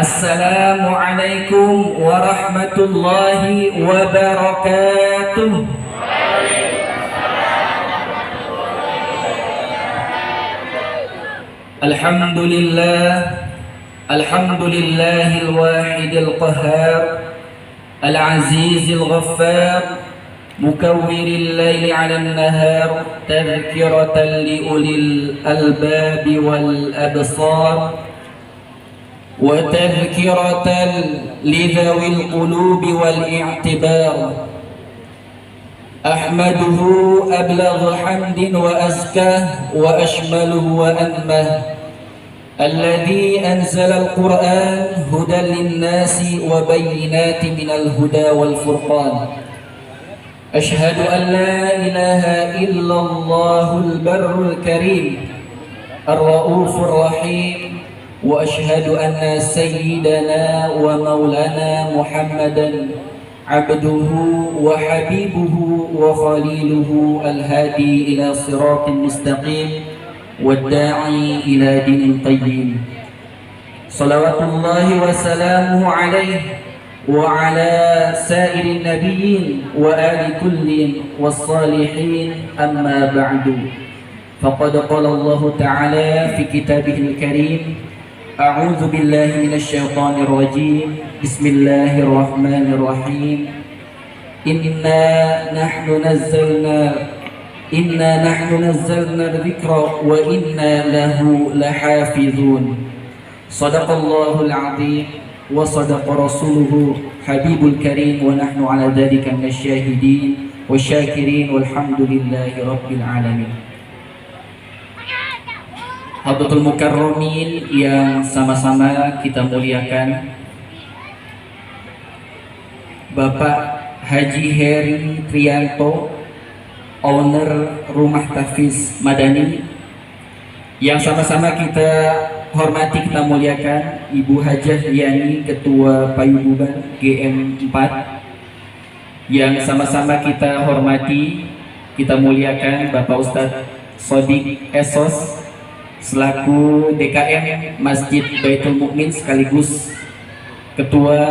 Assalamualaikum warahmatullahi wabarakatuh. Alhamdulillahil wahidil qahhar, al-azizil ghaffar, mukawwiril laili 'alan nahar, tadhkiratan li ulil albabi wal absar, wa tadhkiratan li dhawil qulubi wal i'tibar. Ahmaduhu ablagha hamdin wa azkah wa ashmaluhu wa anmah, alladhi anzala al-Qur'an hudan lin-nasi wa bayyinatin minal huda wal furqan. Ashhadu an la ilaha illallahul barrul karim, ar-raufur rahim, wa ashhadu anna sayyidana wa maulana Muhammadan abduhu wa habibuhu wa khaliluhu al-hadi ila siratin mustaqim wad-da'i ila dinin qayyim. Salawatullahi wa salamuhu alaihi wa ala sairin nabiyyin wa ali kullin was-salihin, amma ba'du. Faqad qala Allah ta'ala fi kitabihil karim, a'udzu billahi minasyaitonir rajim. Bismillahirrahmanirrahim. Inna nahnu nazzalna dzikra wa inna lahu lahafizun. Shadaqallahul azim wa sadaqa rasuluhu habibul karim, wa nahnu ala dzalika minasyahidin wasyakirin walhamdulillahi rabbil alamin. Hadratul mukarramin yang sama-sama kita muliakan, Bapak Haji Heri Trianto, owner Rumah Tahfiz Madani, yang sama-sama kita hormati, kita muliakan Ibu Hajah Yani, Ketua Payububan GM 4, yang sama-sama kita hormati, kita muliakan Bapak Ustadz Sodik Esos selaku DKM Masjid Baitul Mukmin sekaligus Ketua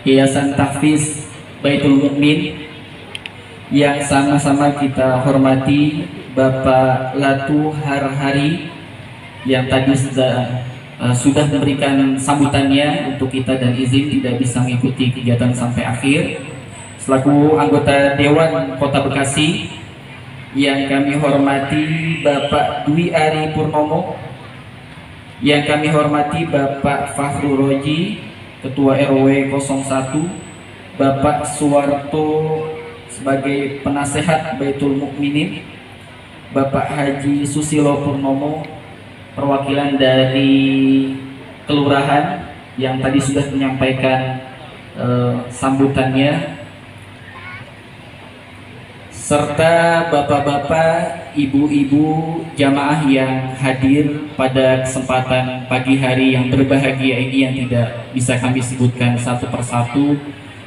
Yayasan Tahfiz Baitul Mukmin, yang sama-sama kita hormati Bapak Latu Harhari yang tadi sudah memberikan sambutannya untuk kita dan izin tidak bisa mengikuti kegiatan sampai akhir, selaku anggota Dewan Kota Bekasi, yang kami hormati Bapak Dwi Ari Purnomo, yang kami hormati Bapak Fahru Roji, Ketua RW 01, Bapak Suwarto sebagai penasehat Baitul Mukminin, Bapak Haji Susilo Purnomo perwakilan dari kelurahan yang tadi sudah menyampaikan sambutannya, serta bapak-bapak, ibu-ibu jamaah yang hadir pada kesempatan pagi hari yang berbahagia ini, yang tidak bisa kami sebutkan satu persatu,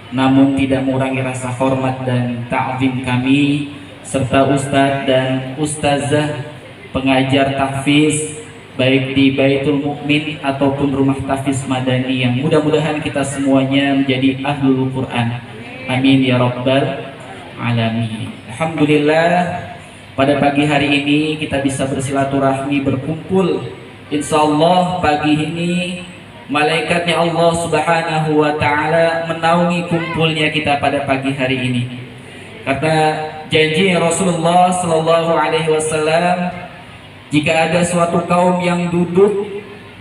namun tidak mengurangi rasa hormat dan ta'zim kami, serta ustadz dan ustazah pengajar tahfiz baik di Baitul Mukmin ataupun Rumah Tahfiz Madani, yang mudah-mudahan kita semuanya menjadi ahlul Quran. Amin ya rabbal alamin. Alhamdulillah, pada pagi hari ini kita bisa bersilaturahmi, berkumpul. Insya Allah pagi ini malaikatnya Allah Subhanahu wa Ta'ala menaungi kumpulnya kita pada pagi hari ini, karena janji Rasulullah Sallallahu Alaihi Wasallam, jika ada suatu kaum yang duduk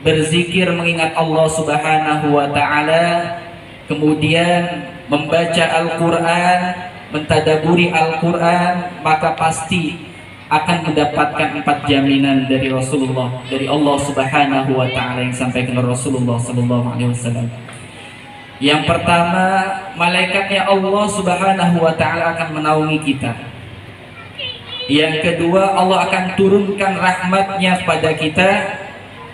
berzikir mengingat Allah Subhanahu wa Ta'ala, kemudian membaca Al-Quran, mentadaburi Al-Quran, maka pasti akan mendapatkan 4 jaminan dari Rasulullah, dari Allah Subhanahu wa Ta'ala, yang disampaikan oleh Rasulullah Sallallahu Alaihi Wasallam. Yang pertama, malaikatnya Allah Subhanahu wa Ta'ala akan menaungi kita. Yang kedua, Allah akan turunkan rahmatnya pada kita.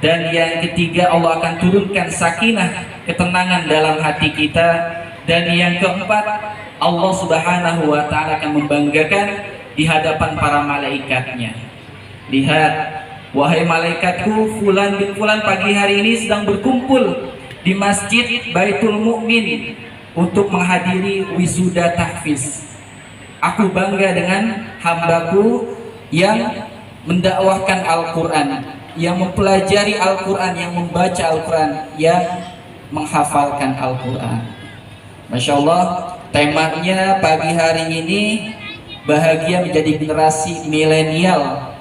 Dan yang ketiga, Allah akan turunkan sakinah, ketenangan dalam hati kita. Dan yang keempat, Allah Subhanahu wa Ta'ala akan membanggakan di hadapan para malaikatnya. Lihat, wahai malaikatku, fulan bin fulan pagi hari ini sedang berkumpul di Masjid Baitul Mukmin untuk menghadiri wisuda tahfiz. Aku bangga dengan hambaku yang mendakwahkan Al-Quran, yang mempelajari Al-Quran, yang membaca Al-Quran, yang menghafalkan Al-Quran. Masya Allah, temanya pagi hari ini bahagia menjadi generasi milenial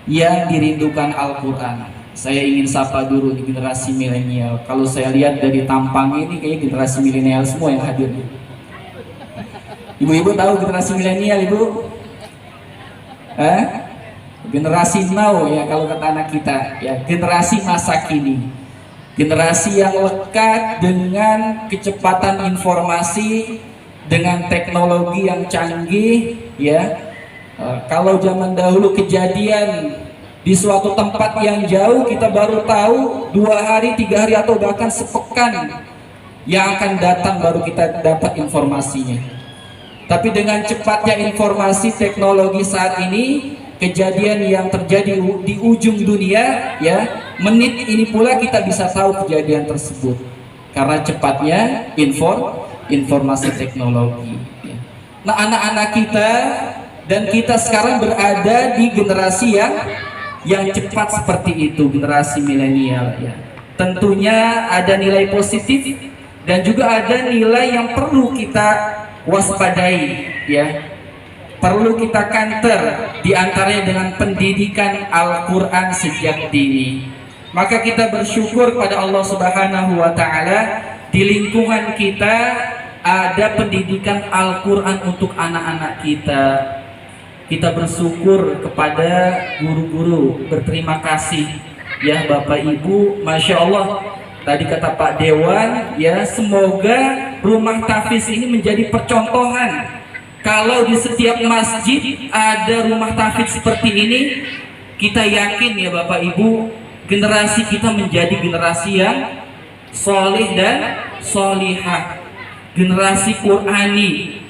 yang dirindukan Al-Quran. Saya ingin sapa dulu di generasi milenial. Kalau saya lihat dari tampang ini kayaknya generasi milenial semua yang hadir. Ibu-ibu tahu generasi milenial, Ibu? Generasi now ya kalau kata anak kita, ya generasi masa kini. Generasi yang lekat dengan kecepatan informasi, dengan teknologi yang canggih, ya. Kalau zaman dahulu kejadian di suatu tempat yang jauh, kita baru tahu 2 hari, 3 hari atau bahkan sepekan yang akan datang baru kita dapat informasinya. Tapi dengan cepatnya informasi teknologi saat ini, kejadian yang terjadi di ujung dunia, ya, menit ini pula kita bisa tahu kejadian tersebut karena cepatnya informasi teknologi. Nah, anak-anak kita dan kita sekarang berada di generasi yang cepat seperti itu, generasi milenial, ya. Tentunya ada nilai positif dan juga ada nilai yang perlu kita waspadai, ya. Perlu kita kanter, diantaranya dengan pendidikan Al-Quran sejak dini. Maka kita bersyukur pada Allah Subhanahu wa Ta'ala, di lingkungan kita ada pendidikan Al-Quran untuk anak-anak kita. Kita bersyukur kepada guru-guru, berterima kasih ya Bapak Ibu. Masya Allah, tadi kata Pak Dewan, ya, semoga rumah tahfiz ini menjadi percontohan. Kalau di setiap masjid ada rumah tahfiz seperti ini, kita yakin ya Bapak Ibu, generasi kita menjadi generasi yang solih dan solihah, generasi Qurani,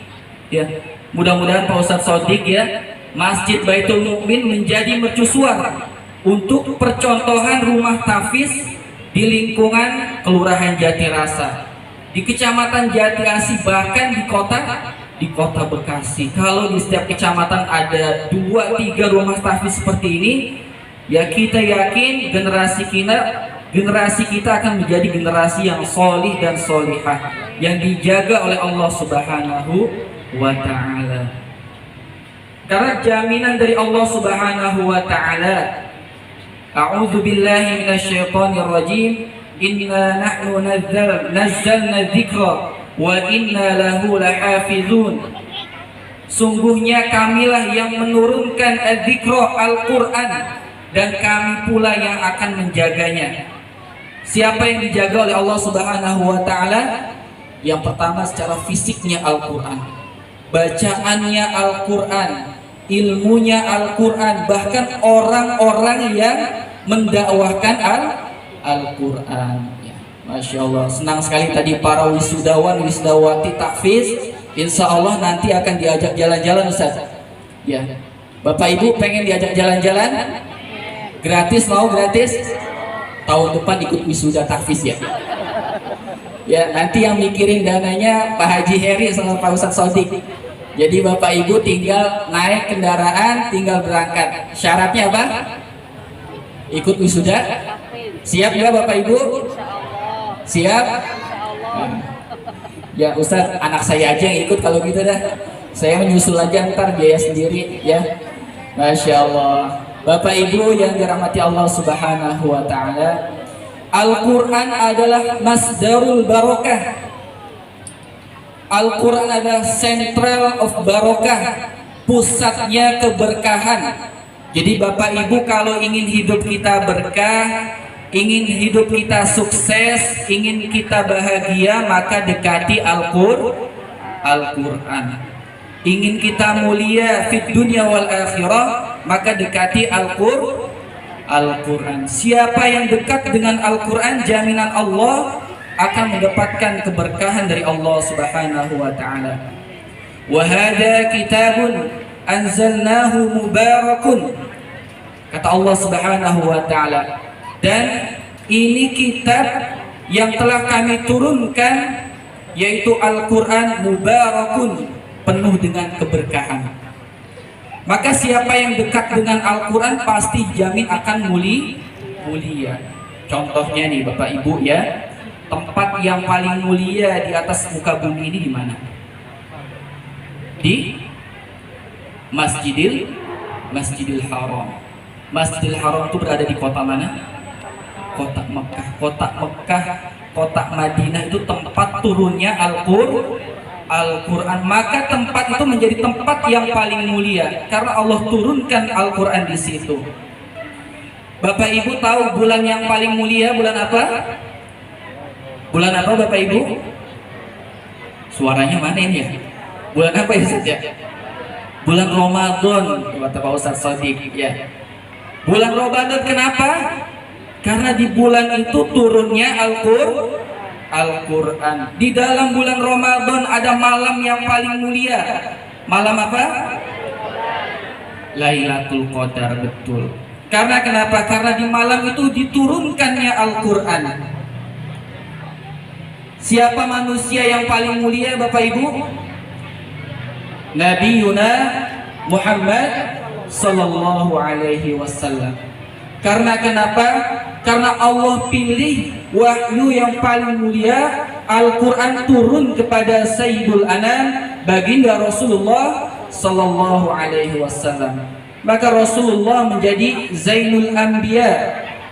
ya. Mudah-mudahan Pak Ustadz Sodik, ya, Masjid Baitul Mukmin menjadi mercusuar untuk percontohan rumah tahfiz di lingkungan Kelurahan Jatirasa, di Kecamatan Jatiasi, bahkan di kota Bekasi. Kalau di setiap kecamatan ada 2-3 rumah tahfiz seperti ini, ya kita yakin generasi kita akan menjadi generasi yang solih dan solihah, yang dijaga oleh Allah Subhanahu wa Ta'ala. Karena jaminan dari Allah Subhanahu wa Ta'ala, a'udzu billahi minasyaitonir rajim, inna nahnu nazzalna dzikra wa inna lahu lahafizun. Sungguhnya kamilah yang menurunkan adzikra, Al-Quran, dan kami pula yang akan menjaganya. Siapa yang dijaga oleh Allah Subhanahu wa Ta'ala? Yang pertama secara fisiknya Al-Quran, bacaannya Al-Quran, ilmunya Al-Quran, bahkan orang-orang yang mendakwahkan Al-Quran. Masya Allah, senang sekali tadi para wisudawan, wisudawati tahfiz, insya Allah nanti akan diajak jalan-jalan, Ustaz. Ya, Bapak Ibu pengen diajak jalan-jalan? Gratis, mau gratis? Tahun depan ikut wisuda tahfiz, ya. Ya, nanti yang mikirin dananya Pak Haji Heri sama Pak Ustadz Sodik. Jadi Bapak Ibu tinggal naik kendaraan, tinggal berangkat. Syaratnya apa? Ikut wisuda? Siap ya Bapak Ibu? Siap? Ya Ustadz, anak saya aja yang ikut kalau gitu dah. Saya menyusul aja, ntar biaya sendiri, ya. Masya Allah. Bapak Ibu yang dirahmati Allah Subhanahu wa Ta'ala, Al-Quran adalah masdarul barokah. Al-Quran adalah central of barokah, pusatnya keberkahan. Jadi Bapak Ibu kalau ingin hidup kita berkah, ingin hidup kita sukses, ingin kita bahagia, maka dekati Al-Quran. Ingin kita mulia fit dunia wal akhirah, maka dekati Al-Quran. Siapa yang dekat dengan Al-Quran, jaminan Allah akan mendapatkan keberkahan dari Allah Subhanahu wa Ta'ala. Wa hadza kitabun anzalnahu mubarakun, kata Allah Subhanahu wa Ta'ala, dan ini kitab yang telah kami turunkan, yaitu Al-Quran mubarakun, penuh dengan keberkahan. Maka siapa yang dekat dengan Al-Quran pasti jamin akan mulia. Contohnya nih Bapak Ibu ya, tempat yang paling mulia di atas muka bumi ini di mana? Di Masjidil Haram. Masjidil Haram itu berada di kota mana? Kota Mekah. Kota Madinah itu tempat turunnya Al-Quran. Maka tempat itu menjadi tempat yang paling mulia karena Allah turunkan Al-Quran di situ. Bapak Ibu tahu bulan yang paling mulia bulan apa? Bulan apa Bapak Ibu? Suaranya mana ini ya? Bulan apa ya saja? Bulan Ramadan, kata Pak Ustadz Shadiq ya. Bulan Ramadan kenapa? Karena di bulan itu turunnya Al-Quran. Di dalam bulan Ramadan ada malam yang paling mulia. Malam apa? Lailatul Qadar, betul. Karena kenapa? Karena di malam itu diturunkannya Al-Quran. Siapa manusia yang paling mulia Bapak Ibu? Nabi Yuna Muhammad sallallahu alaihi wasallam. Karena kenapa? Karena Allah pilih wahyu yang paling mulia, Al-Quran turun kepada Sayyidul Anam, baginda Rasulullah sallallahu alaihi wasallam. Maka Rasulullah menjadi Zainul Anbiya,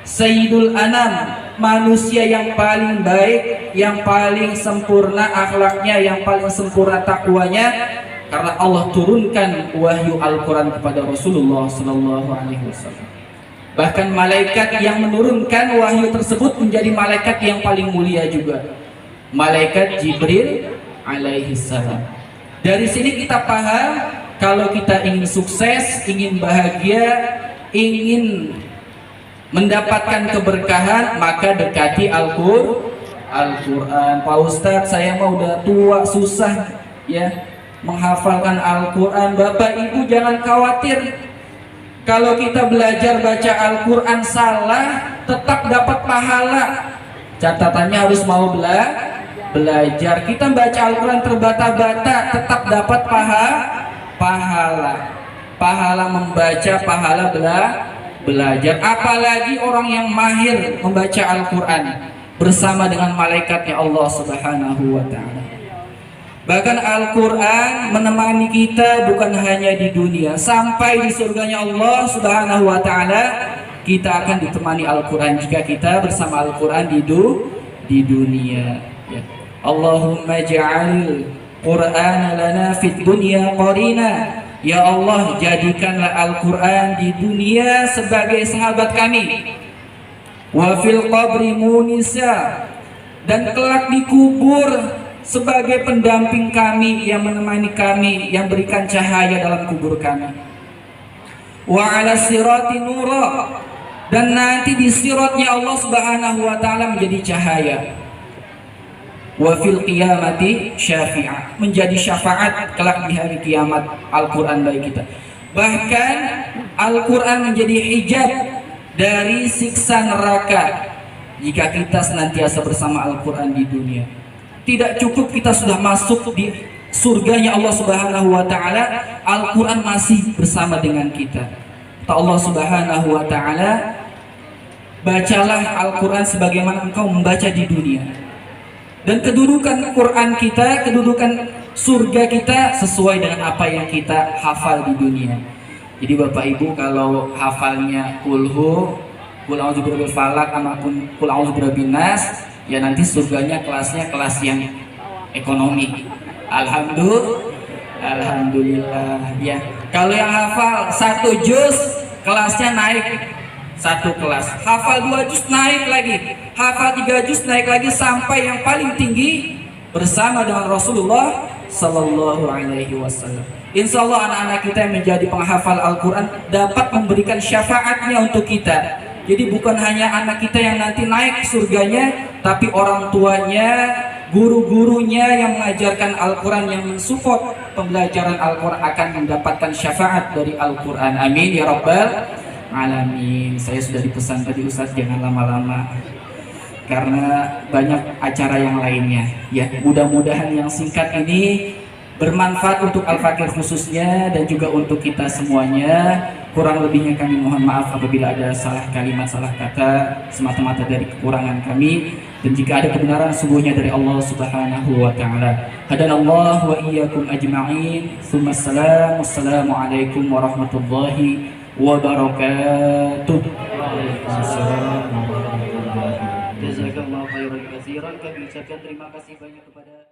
Sayyidul Anam, manusia yang paling baik, yang paling sempurna akhlaknya, yang paling sempurna takwanya, karena Allah turunkan wahyu Al-Quran kepada Rasulullah sallallahu alaihi wasallam. Bahkan malaikat yang menurunkan wahyu tersebut menjadi malaikat yang paling mulia juga, malaikat Jibril alaihi salam. Dari sini kita paham kalau kita ingin sukses, ingin bahagia, ingin mendapatkan keberkahan, maka dekati Al-Quran. Pak Ustadz, saya mah udah tua, susah ya menghafalkan Al-Quran. Bapak Ibu jangan khawatir. Kalau kita belajar baca Al-Quran salah, tetap dapat pahala. Catatannya harus mau belajar. Kita baca Al-Quran terbata-bata, tetap dapat pahala. Pahala membaca, pahala belajar. Apalagi orang yang mahir membaca Al-Quran bersama dengan malaikatnya Allah Subhanahu wa ta'ala. Bahkan Al-Quran menemani kita bukan hanya di dunia, sampai di surganya Allah Subhanahu wa ta'ala kita akan ditemani Al-Quran jika kita bersama Al-Quran di dunia ya. Allahumma ja'al Qur'ana lana fid dunya qarina. Ya Allah, jadikanlah Al-Quran di dunia sebagai sahabat kami, wa fil qabri munisa, dan kelak di kubur sebagai pendamping kami, yang menemani kami, yang berikan cahaya dalam kubur kami. Wa ala sirati nura, dan nanti di siratnya Allah Subhanahu wa ta'ala menjadi cahaya. Wa fil qiyamati syafi'ah, menjadi syafaat kelak di hari kiamat Al-Quran bagi kita. Bahkan Al-Quran menjadi hijab dari siksa neraka jika kita senantiasa bersama Al-Quran di dunia. Tidak cukup kita sudah masuk di surganya Allah Subhanahu wa ta'ala, Al-Quran masih bersama dengan kita. Kata Allah Subhanahu wa ta'ala, bacalah Al-Quran sebagaimana engkau membaca di dunia. Dan kedudukan Quran kita, kedudukan surga kita sesuai dengan apa yang kita hafal di dunia. Jadi Bapak Ibu kalau hafalnya kulhu, kul a'udzu birabbil falaq, sama kul a'udzu birabbin nas, ya nanti surganya kelasnya kelas yang ekonomi. Alhamdulillah ya. Kalau yang hafal 1 juz kelasnya naik 1 kelas, hafal 2 juz naik lagi, hafal 3 juz naik lagi, sampai yang paling tinggi bersama dengan Rasulullah sallallahu alaihi wasallam. Insya Allah anak-anak kita yang menjadi penghafal Al-Quran dapat memberikan syafaatnya untuk kita. Jadi bukan hanya anak kita yang nanti naik surganya, tapi orang tuanya, guru-gurunya yang mengajarkan Al-Quran, yang mensupport pembelajaran Al-Quran akan mendapatkan syafaat dari Al-Quran. Amin ya rabbal alamin. Saya sudah dipesan tadi Ustaz jangan lama-lama, karena banyak acara yang lainnya. Ya, mudah-mudahan yang singkat ini bermanfaat untuk Al-Fakir khususnya dan juga untuk kita semuanya. Kurang lebihnya kami mohon maaf apabila ada salah kalimat, salah kata, semata-mata dari kekurangan kami, dan jika ada kebenaran sungguhnya dari Allah Subhanahu wa taala. Hadanallahu wa iyyakum ajma'in. Wassalamualaikum warahmatullahi wabarakatuh. Waalaikumsalam warahmatullahi wabarakatuh. Jazakallahu khairan katsiran. Kami ucapkan terima kasih banyak kepada